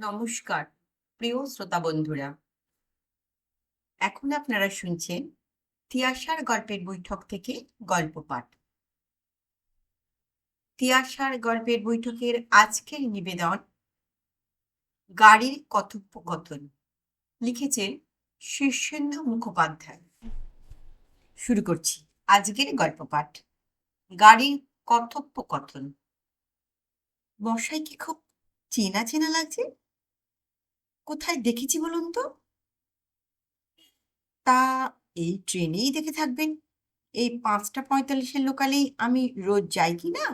নমস্কার প্রিয় শ্রোতা বন্ধুরা। এখন আপনারা শুনছেন তিয়াশার গল্পের বৈঠক থেকে গল্প পাঠ। তিয়াশার গল্পের বৈঠকের আজকের নিবেদন গাড়ির কথোপকথন। লিখেছেন শীর্ষেন্দু মুখোপাধ্যায়। শুরু করছি আজকের গল্প পাঠ। গাড়ির কথোপকথন। মশাই কি খুব চেনা চেনা লাগছে? কোথায় দেখেছি বলুন তো? তা এই ট্রেনেই দেখে থাকবেন। এই ৫টা ৪৫-এর লোকালেই আমি রোজ যাই কি না?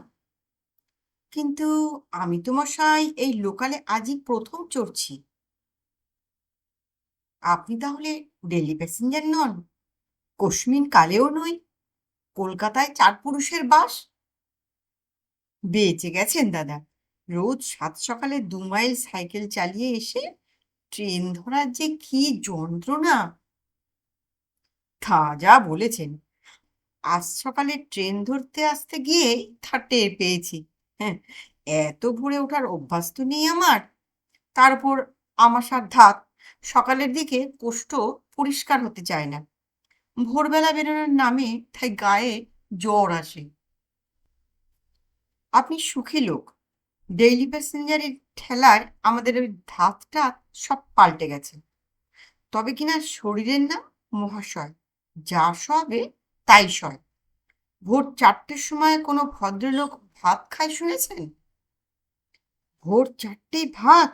কিন্তু আমি তো মশাই এই লোকালে আজই প্রথম চড়ছি। আপনি তাহলে ডেলি প্যাসেঞ্জার নন? কোশমিন কালেও নই? কলকাতায় ৪ পুরুষের বাস? বেঁচে গেছেন দাদা। রোজ সাত সকালে ২ মাইল সাইকেল চালিয়ে এসে ট্রেন ধরার যে কি যন্ত্রণা! তা যা বলেছেন। আজ সকালে ট্রেন ধরতে আসতে গিয়েই তা টের পেয়েছি। হ্যাঁ, এত ভোরে ওঠার অভ্যাস তো নেই আমার। তার উপর আমাশার ধাত, সকালের দিকে কোষ্ঠ পরিষ্কার হতে চায় না। ভোরবেলা বেরোনোর নামে তাই গায়ে জ্বর আসে। আপনি সুখী লোক। ডেইলি প্যাসেঞ্জারের ঠেলায় আমাদের ওই ধাতটা সব পাল্টে গেছে। তবে কিনা শরীরের নাম মহাশয়, যা সবে তাই সয়। ভোর ৪টের সময় কোনো ভদ্রলোক ভাত খায় শুনেছেন? ভোর ৪টেয় ভাত?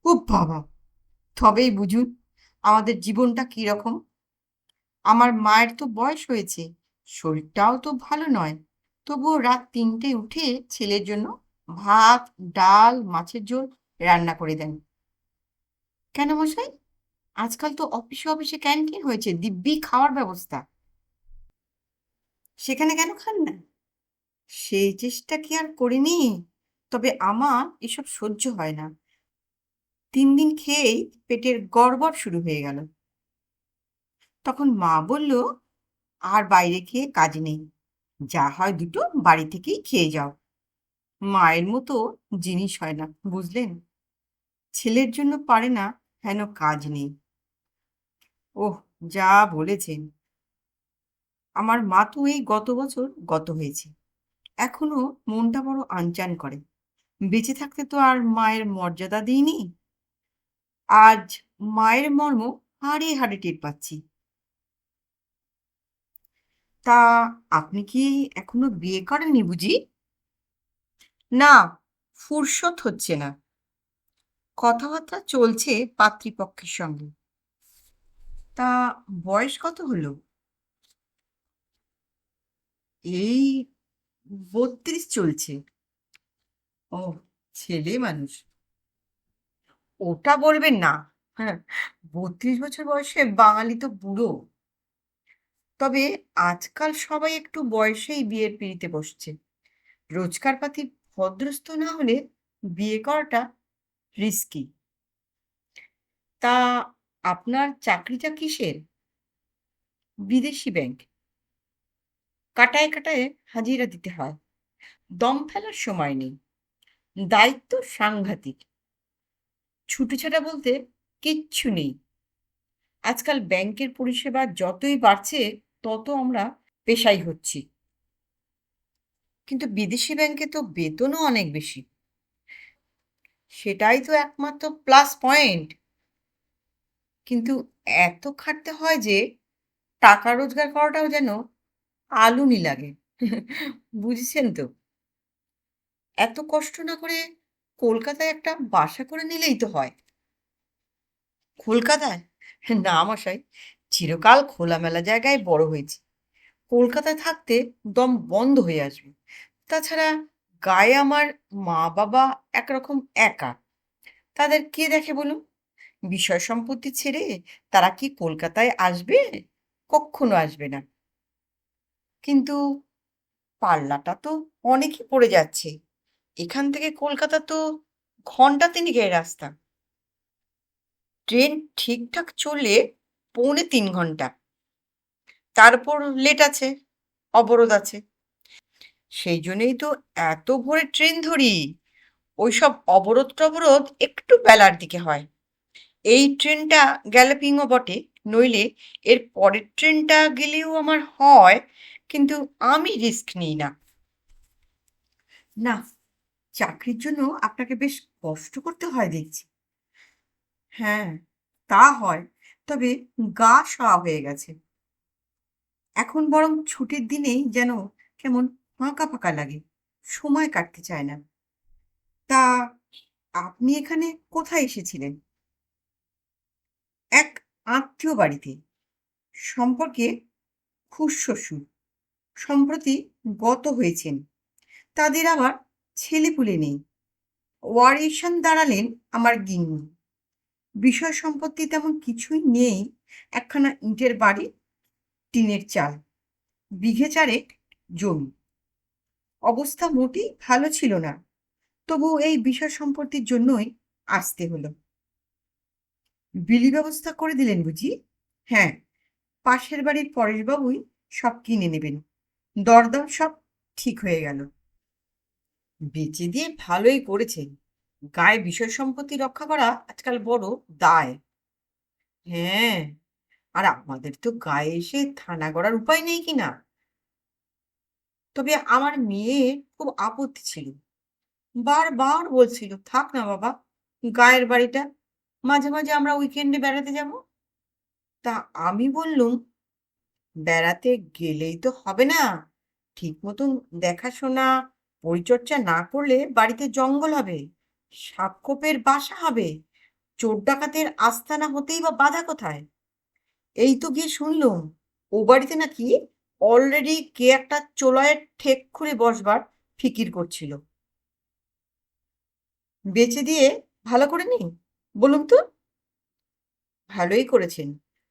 ও বাবা! তবেই বুঝুন আমাদের জীবনটা কিরকম। আমার মায়ের তো বয়স হয়েছে, শরীরটাও তো ভালো নয়, তবুও রাত ৩টেয় উঠে ছেলের জন্য ভাত, ডাল, মাছের ঝোল রান্না করে দেন। কেন মশাই? আজকাল তো অফিসে অফিসে ক্যান্টিন হয়েছে, দিব্যি খাওয়ার ব্যবস্থা। সেখানে কেন খান না? সেই চেষ্টা কি আর করিনি। তবে আমার এসব সহ্য হয় না। ৩ দিন খেয়েই পেটের গড়বড় শুরু হয়ে গেল। তখন মা বলল, আর বাইরে খেয়ে কাজ নেই, যা হয় দুটো বাড়ি থেকেই খেয়ে যাও। মায়ের মতো জিনিস হয় না, বুঝলেন? ছেলের জন্য পারে না, হেন কাজ নেই। ওহ, যা বলেছেন! আমার মা তো এই গত বছর গত হয়েছে, এখনো মনটা বড় আনচান করে। বেঁচে থাকতে তো আর মায়ের মর্যাদা দিইনি। আজ মায়ের মর্ম হাড়ে হাড়ে টের পাচ্ছি। তা আপনি কি এখনো বিয়ে করেননি বুঝি? না, ফুরসত হচ্ছে না। কথাবার্তা চলছে পাত্রীপক্ষের সঙ্গে। তা বয়স কত হলো? এই ৩২ চলছে। ও, ছেলে মানুষ। ওটা বলবেন না। হ্যাঁ, ৩২ বছর বয়সে বাঙালি তো বুড়ো। তবে আজকাল সবাই একটু বয়সেই বিয়ের পিঁড়িতে বসছে। রোজগার পাতি ভদ্রস্থ না হলে বিয়ে করাটা রিস্কি। তা আপনার চাকরিটা কিসের? বিদেশি ব্যাংক। কাটায় কাটায় হাজিরা দিতে হয়। দম ফেলার সময় নেই। দায়িত্ব সাংঘাতিক। ছুটিছাটা বলতে কিচ্ছু নেই। আজকাল ব্যাংকের পরিষেবা যতই বাড়ছে তত আমরা পেশাই হচ্ছি। কিন্তু বিদেশি ব্যাংকে তো বেতনও অনেক বেশি। সেটাই তো একমাত্র প্লাস পয়েন্ট। কিন্তু এত খাটতে হয় যে টাকা রোজগার করাটাও যেন আলুনি লাগে। বুঝছেন তো? এত কষ্ট না করে কলকাতায় একটা বাসা করে নিলেই তো হয়। কলকাতায়? না মশাই, চিরকাল খোলামেলা জায়গায় বড় হয়েছি। কলকাতায় থাকতে দম বন্ধ হয়ে আসবে। তাছাড়া গায়ে আমার মা-বাবা একরকম একা। তাদের কে দেখে বলুন? বিষয় সম্পত্তি ছেড়ে তারা কি কলকাতায় আসবে? কক্ষনো আসবে না। কিন্তু পাল্লাটা তো অনেকই পড়ে যাচ্ছে। এখান থেকে কলকাতা তো ঘন্টা তিনেকের রাস্তা। ট্রেন ঠিকঠাক চললে ৩.৫ ঘন্টা। তার উপর লেট আছে, অবরোধ আছে। সেই জন্যই তো এত ভোরে ট্রেন ধরি। ওইসব অবরোধ টবরোধ একটু বেলার দিকে হয়। এই ট্রেনটা গ্যালোপিংও বটে, নইলে এর পরের ট্রেনটা গেলেও আমার হয়, কিন্তু আমি রিস্ক নিই না। না, চাকরির জন্য আপনাকে বেশ কষ্ট করতে হয় দেখছি। হ্যাঁ, তা হয়, তবে গা সওয়া হয়ে গেছে। এখন বরং ছুটির দিনেই যেন কেমন ফাঁকা ফাঁকা লাগে, সময় কাটতে চায় না। তা আপনি এখানে কোথায় এসেছিলেন? এক আত্মীয় বাড়িতে, সম্পর্কে খুড়শ্বশুর সম্প্রতি গত হয়েছেন। তাদের আবার ছেলেপুলে নেই। ওয়ারিশান দাঁড়ালেন আমার গিন্নি। বিষয় সম্পত্তি তেমন কিছুই নেই, একখানা ইটের বাড়ি, টিনের চাল, বিঘে চারেক জমি। অবস্থা মোটেই ভালো ছিল না, তবু এই বিষয় সম্পত্তির জন্যই আসতে হলো। বিলি ব্যবস্থা করে দিলেন বুঝি? হ্যাঁ, পাশের বাড়ির পরেশবাবুই সব কিনে নেবেন। দরদাম সব ঠিক হয়ে গেল। বেচে দিয়ে ভালোই করেছেন। গায়ে বিষয় সম্পত্তি রক্ষা করা আজকাল বড় দায়। হ্যাঁ, আর আমাদের তো গায়ে এসে থানা গড়ার উপায় নেই কিনা। তবে আমার মেয়ের খুব আপত্তি ছিল, বারবার বলছিল থাক না বাবা, গায়ের বাড়িটা, মাঝে মাঝে আমরা উইকেন্ডে বেড়াতে যাব। তা আমি বললুম, বেড়াতে গেলেই তো হবে না, ঠিক মতন দেখাশোনা পরিচর্যা না করলে বাড়িতে জঙ্গল হবে, সাপখোপের বাসা হবে, চোর ডাকাতের আস্তানা হতেই বা বাধা কোথায়? এই তো গিয়ে শুনলুম ও বাড়িতে নাকি অলরেডি কে একটা চোলায়ের ঠেক খুঁড়ে বসবার ফিকির করছিল। বেচে দিয়ে ভালো করে নি, বলুন তো? ভালোই করেছেন।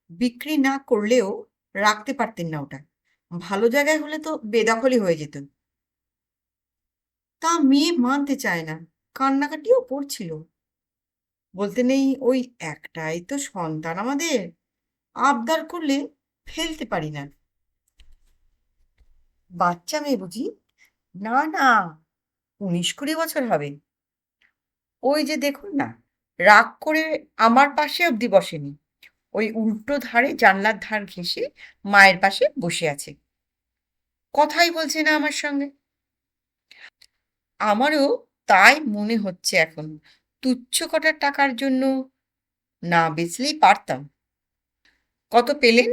বিক্রি না করলেও রাখতে পারতেন না ওটা, ভালো জায়গায় হলে তো বেদখলই হয়ে যেত। তা মেয়ে মানতে চায় না, কান্নাকাটিও করছিল। বলতে নেই, ওই একটাই তো সন্তান আমাদের, আবদার করলে ফেলতে পারি না। বাচ্চা মেয়ে বুঝি? না না, 19-20 বছর হবে। ওই যে দেখুন না, রাগ করে আমার পাশে অবধি বসেনি, ওই উল্টো ধারে জানলার ধার ঘেঁষে মায়ের পাশে বসে আছে, কথাই বলছে না আমার সঙ্গে। আমারও তাই মনে হচ্ছে এখন, তুচ্ছ কটার টাকার জন্য না বেচলেই পারতাম। কত পেলেন?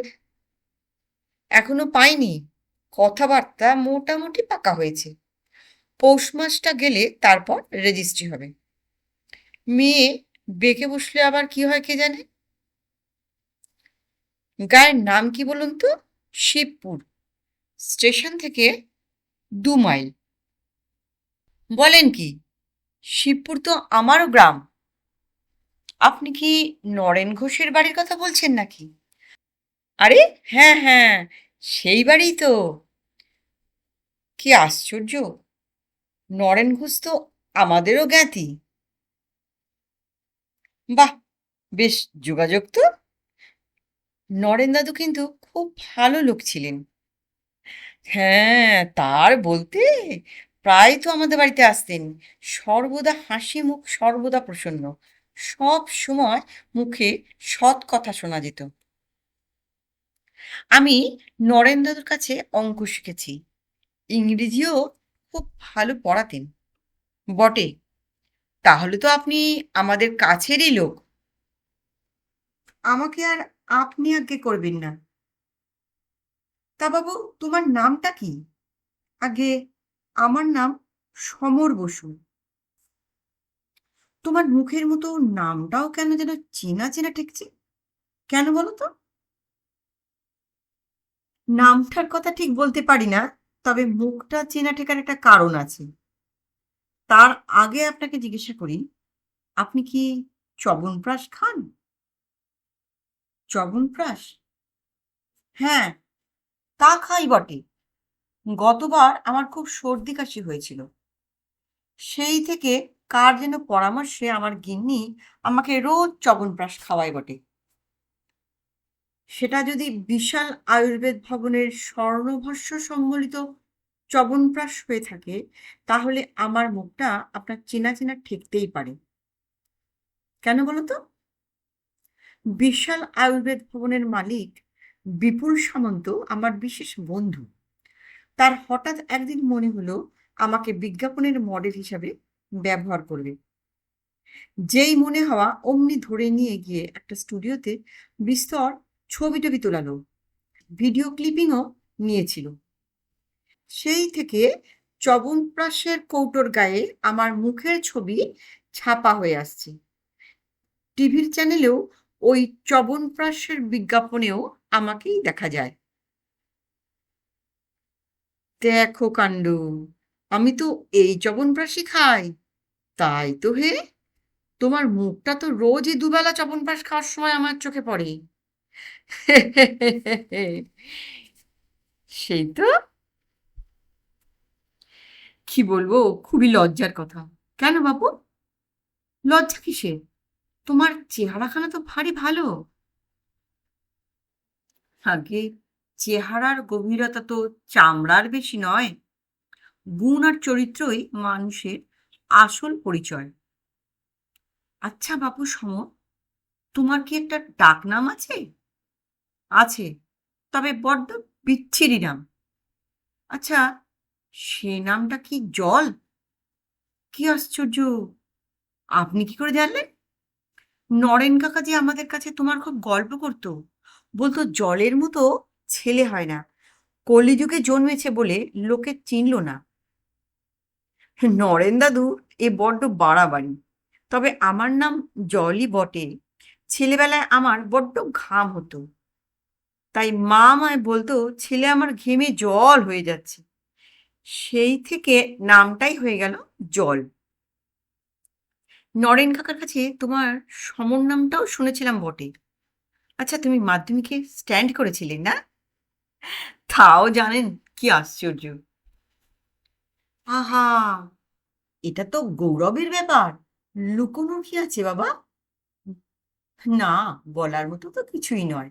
এখনো পাইনি, কথাবার্তা মোটামুটি পাকা হয়েছে। পৌষ মাসটা গেলে তারপর রেজিস্ট্রি হবে। মেয়ে বেঁকে বসলে আবার কি হয় কে জানে। গায়ের নাম কি বলুন তো? শিবপুর, স্টেশন থেকে 2 মাইল। বলেন কি, শিবপুর তো আমারও গ্রাম। আপনি কি নরেন ঘোষের বাড়ির কথা বলছেন নাকি? আরে হ্যাঁ হ্যাঁ, সেই বাড়িই তো। কি আশ্চর্য, নরেন ঘোষ তো আমাদেরও জ্ঞাতি। বাহ, বেশ যোগাযোগ তো। নরেন দাদু কিন্তু খুব ভালো লোক ছিলেন। হ্যাঁ, তার বলতে, প্রায় তো আমাদের বাড়িতে আসতেন। সর্বদা হাসি মুখ, সর্বদা প্রসন্ন, সব সময় মুখে সৎ কথা শোনা যেত। আমি নরেন দাদুর কাছে অঙ্ক শিখেছি, ইংরেজিও খুব ভালো পড়াতেন। বটে, তাহলে তো আপনি আমাদের কাছেরই লোক। আমাকে আর আপনি আজ্ঞে করবেন না। তা বাবু, তোমার নামটা কি? আগে, আমার নাম সমর বসু। তোমার মুখের মতো নামটাও কেন যেন চেনা চেনা ঠেকছে, কেন বলো তো? নামটার কথা ঠিক বলতে পারি না, তবে মুখটা চেনা ঠেকার একটা কারণ আছে। তার আগে আপনাকে জিজ্ঞাসা করি, আপনি কি চ্যবনপ্রাশ খান? চ্যবনপ্রাশ? হ্যাঁ, তা খাই বটে। গতবার আমার খুব সর্দি কাশি হয়েছিল, সেই থেকে কার যেন পরামর্শে আমার গিন্নি আমাকে রোজ চ্যবনপ্রাশ খাওয়ায় বটে। সেটা যদি বিশাল আয়ুর্বেদ ভবনের স্বর্ণভস্য সম্বলিত চ্যবনপ্রাশ হয়ে থাকে, তাহলে আমার মুখটা আপনার চেনা, চেনা ঠেকতেই পারে। কেন বলো তো? বিশাল আয়ুর্বেদ ভবনের মালিক বিপুল সামন্ত আমার বিশেষ বন্ধু। তার হঠাৎ একদিন মনে হলো আমাকে বিজ্ঞাপনের মডেল হিসাবে ব্যবহার করবে। যেই মনে হওয়া অমনি ধরে নিয়ে গিয়ে একটা স্টুডিওতে বিস্তর ছবি-টবি তোলালো। ভিডিও ক্লিপিংও নিয়েছিল। সেই থেকে চ্যবনপ্রাশের কৌটোর গায়ে আমার মুখের ছবি ছাপা হয়ে আসছে। টিভির চ্যানেলেও ওই চ্যবনপ্রাশের বিজ্ঞাপনেও আমাকেই দেখা যায়। দেখো কাণ্ড! আমি তো এই চ্যবনপ্রাশই খাই। তাই তো হে! তোমার মুখটা তো রোজই দুবেলা চ্যবনপ্রাশ খাওয়ার সময় আমার চোখে পড়ে। সেই তো! কি বলবো, খুবই লজ্জার কথা। কেন বাপু? লজ্জা কিসের? তোমার চেহারাখানা তো ভারী ভালো। আগে চেহারার গভীরতা তো চামড়ার বেশি নয়, গুণ আর চরিত্রই মানুষের আসল পরিচয়। আচ্ছা বাপু সমর, তোমার কি একটা ডাকনাম আছে? আছে, তবে বড্ড বিচ্ছিরি নাম। আচ্ছা, সে নামটা কি জল? কি আশ্চর্য! আপনি কি করে জানলেন? নরেন কাকা যে আমাদের কাছে তোমার খুব গল্প করতো, বলতো জলের মতো ছেলে হয় না, কলিযুগে জন্মেছে বলে লোকে চিনল না। নরেন দাদু এ বড্ড বাড়াবাড়ি। তবে আমার নাম জলই বটে। ছেলেবেলায় আমার বড্ড ঘাম হতো, তাই মা আমায় বলতো ছেলে আমার ঘেমে জল হয়ে যাচ্ছে। সেই থেকে নামটাই হয়ে গেল জল। নরেন কাকার কাছে তোমার সমর নামটাও শুনেছিলাম বটে। আচ্ছা, তুমি মাধ্যমিকে স্ট্যান্ড করেছিলে না? তাও জানেন, কি আশ্চর্য! আহা, এটা তো গৌরবের ব্যাপার। লুকোনোর কি আছে বাবা? না, বলার মতো তো কিছুই নয়।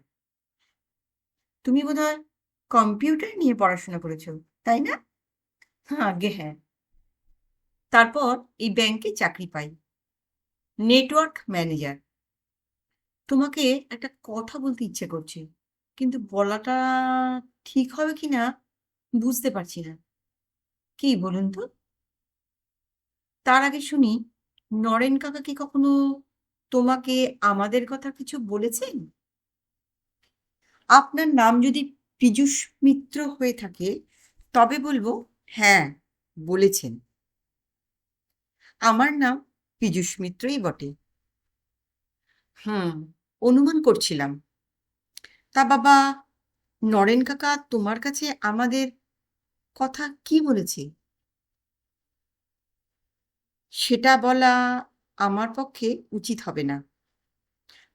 তুমি বোধহয় কম্পিউটার নিয়ে পড়াশোনা করেছো, তাই না? হ্যাঁ, আগে হ্যাঁ। তারপর এই ব্যাংকে চাকরি পাই, নেটওয়ার্ক ম্যানেজার। তোমাকে একটা কথা বলতে ইচ্ছে করছে, কিন্তু বলাটা ঠিক হবে কিনা বুঝতে পারছি না। কি বলুন তো? তার আগে শুনি, নরেন কাকা কি কখনো তোমাকে আমাদের কথা কিছু বলেছেন? আপনার নাম যদি পীযূষ মিত্র হয়ে থাকে, তবে বলবো হ্যাঁ, বলেছেন। আমার নাম পীযূষ মিত্রই বটে। হুম, অনুমান করছিলাম। তা বাবা, নরেন কাকা তোমার কাছে আমাদের কথা কি বলেছে? সেটা বলা আমার পক্ষে উচিত হবে না।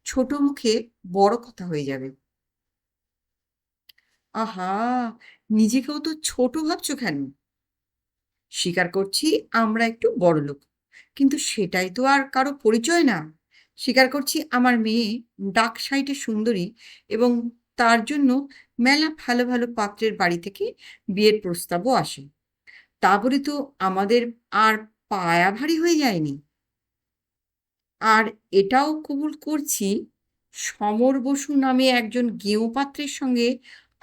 ছোট মুখে বড় কথা হয়ে যাবে। আহা! নিজেকেও তো ছোট ভাবছো কেন? স্বীকার করছি আমরা একটু বড়লোক। কিন্তু সেটাই তো আর কারো পরিচয় না। স্বীকার করছি আমার মেয়ে ডাক সাইটে সুন্দরী, এবং তার জন্য মেলা ভালো, ভালো পাত্রের বাড়ি থেকে বিয়ের প্রস্তাবও আসে। তা বলে তো আমাদের আর পায়া ভারী হয়ে যায়নি। আর এটাও কবুল করছি, সমর বসু নামে একজন গেঁয়ো পাত্রের সঙ্গে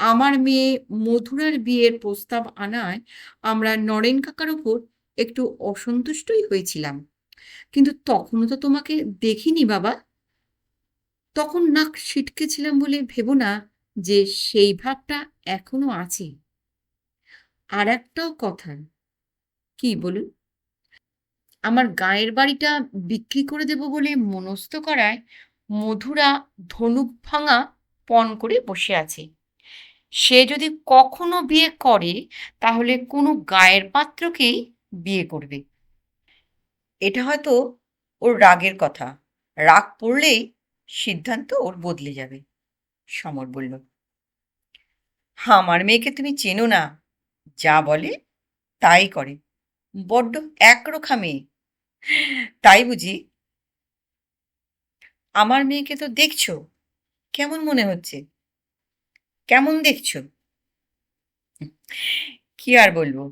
আমার মেয়ে মধুরার বিয়ের প্রস্তাব আনায় আমরা নরেন কাকার ওপর একটু অসন্তুষ্টই হয়েছিলাম। কিন্তু তখনও তো তোমাকে দেখিনি বাবা। তখন নাক সিটকেছিলাম বলে ভেবো না যে সেই ভাবটা এখনো আছে। আর একটাও কথা। কি বলুন? আমার গাঁয়ের বাড়িটা বিক্রি করে দেব বলে মনস্থ করায় মধুরা ধনুক ভাঙা পণ করে বসে আছে। সে যদি কখনো বিয়ে করে, তাহলে কোনো গায়ের পাত্রকেই বিয়ে করবে। এটা হয়তো ওর রাগের কথা। রাগ পড়লেই সিদ্ধান্ত ওর বদলে যাবে। সমর বলল, আমার মেয়েকে তুমি চেনো না। যা বলে তাই করে। বড্ড একরোখা মেয়ে। তাই বুঝি? আমার মেয়েকে তো দেখছো, কেমন মনে হচ্ছে? কেমন দেখছো? কি আর বলবো,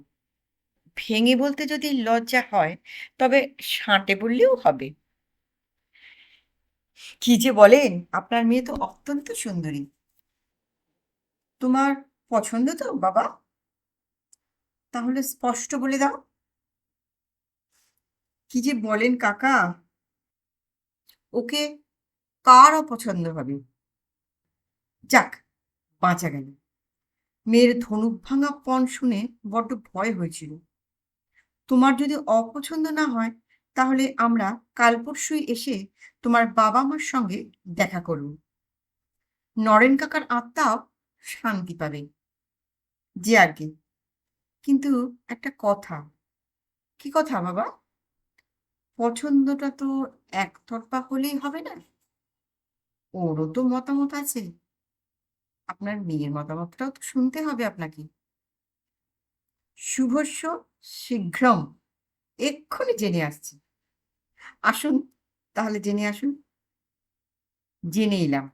ভেঙে বলতে যদি লজ্জা হয় তবে সাঁটে বললেও হবে। কি যে বলেন, আপনার মেয়ে তো অত্যন্ত সুন্দরী। তোমার পছন্দ তো বাবা? তাহলে স্পষ্ট বলে দাও। কি যে বলেন কাকা, ওকে কার অপছন্দ হবে? যাক, বাঁচা গেল। মেয়ের ধনুক ভাঙা পণ শুনে বড্ড ভয় হয়েছিল। তোমার যদি অপছন্দ না হয়, তাহলে আমরা কাল পরশুই এসে তোমার বাবা মার সঙ্গে দেখা করব। নরেন কাকার আত্মাও শান্তি পাবে। যে আজ্ঞে। কিন্তু একটা কথা। কি কথা বাবা? পছন্দটা তো একতরফা হলেই হবে না। ওরও তো মতামত আছে। আপনার মেয়ের মতামতটাও তো শুনতে হবে আপনাকে। শুভস্য শীঘ্রম। এক্ষুনি জেনে আসছি। আসুন, তাহলে জেনে আসুন। জেনে এলাম।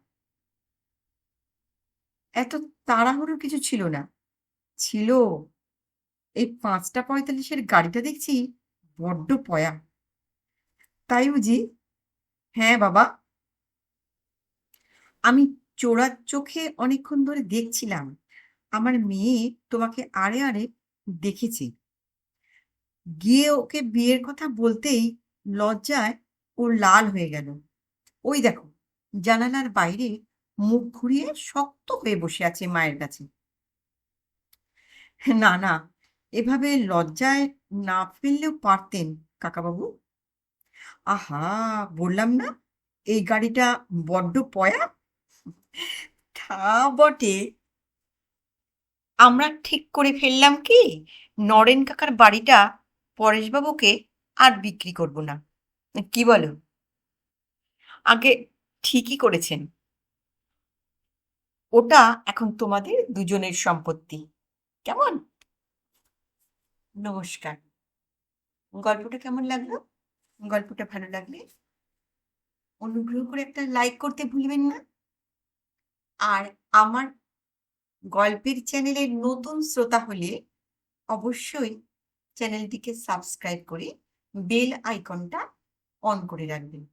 এত তাড়াহুড়োর কিছু ছিল না। ছিল, এই ৫টা ৪৫-এর গাড়িটা দেখছি বড্ড পয়া। তাই বুঝি? হ্যাঁ বাবা, আমি চোরার চোখে অনেকক্ষণ ধরে দেখছিলাম। আমার মেয়ে তোমাকে আড়ে আড়ে দেখেছে। গিয়ে ওকে বিয়ের কথা বলতেই লজ্জায় ও লাল হয়ে গেল। ওই দেখো, জানালার বাইরে মুখ ঘুরিয়ে শক্ত হয়ে বসে আছে মায়ের কাছে। না, না, এভাবে লজ্জায় না ফেললেও পারতেন কাকাবাবু। আহা! বললাম না, এই গাড়িটা বড্ড পয়া। তা বটে। আমরা ঠিক করে ফেললাম কি, নরেন কাকার বাড়িটা পরেশবাবুকে আর বিক্রি করব না। কি বলো? আগে ঠিকই করেছেন। ওটা এখন তোমাদের দুজনের সম্পত্তি। কেমন? নমস্কার। গল্পটা কেমন লাগলো? গল্পটা ভালো লাগলে অনুগ্রহ করে একটা লাইক করতে ভুলবেন না। আর আমার গল্পের চ্যানেলের নতুন শ্রোতা হলে অবশ্যই চ্যানেলটিকে সাবস্ক্রাইব করে বেল আইকনটা অন করে রাখবেন।